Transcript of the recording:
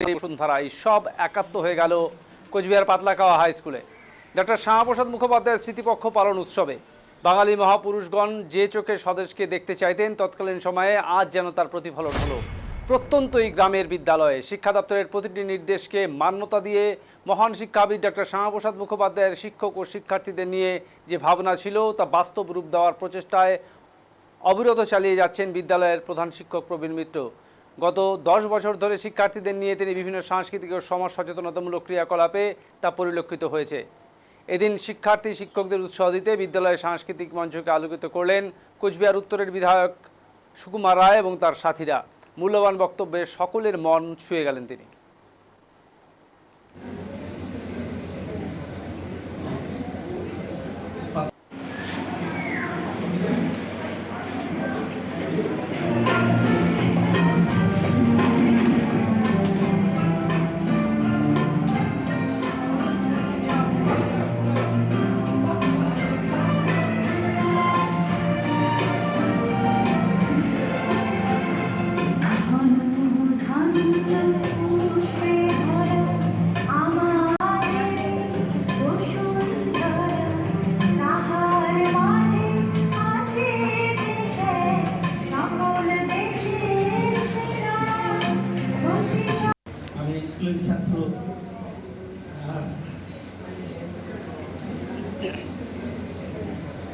বসুন্ধরা এই সব একাত্ম হয়ে গেল কোচবিহার পাতলাকাওয়া হাই স্কুলে। ডক্টর শ্যামাপ্রসাদ মুখোপাধ্যায়ের স্মৃতিপক্ষ পালন উৎসবে বাঙালি মহাপুরুষগণ যে চোখে স্বদেশকে দেখতে চাইতেন তৎকালীন সময়ে আজ যেন তার প্রতিফলন হলো। প্রত্যন্ত এই গ্রামের বিদ্যালয়ে শিক্ষা দপ্তরের প্রতিটি নির্দেশকে মান্যতা দিয়ে মহান শিক্ষাবিদ ডক্টর শ্যামাপ্রসাদ মুখোপাধ্যায়ের শিক্ষক ও শিক্ষার্থীদের নিয়ে যে ভাবনা ছিল তা বাস্তব রূপ দেওয়ার প্রচেষ্টায় অবিরত চালিয়ে যাচ্ছেন বিদ্যালয়ের প্রধান শিক্ষক প্রবীণ মিত্র। গত 10 বছর ধরে শিক্ষার্থীদের নিয়ে তিনি বিভিন্ন সাংস্কৃতিক ও সমাজ সচেতনতামূলক ক্রিয়াকলাপে তা পরিলক্ষিত হয়েছে। এদিন শিক্ষার্থী শিক্ষকদের উৎসাহ দিতে বিদ্যালয়ের সাংস্কৃতিক মঞ্চকে আলোকিত করলেন কোচবিহার উত্তরের বিধায়ক সুকুমার রায় এবং তার সাথীরা। মূল্যবান বক্তব্যে সকলের মন ছুঁয়ে গেলেন তিনি।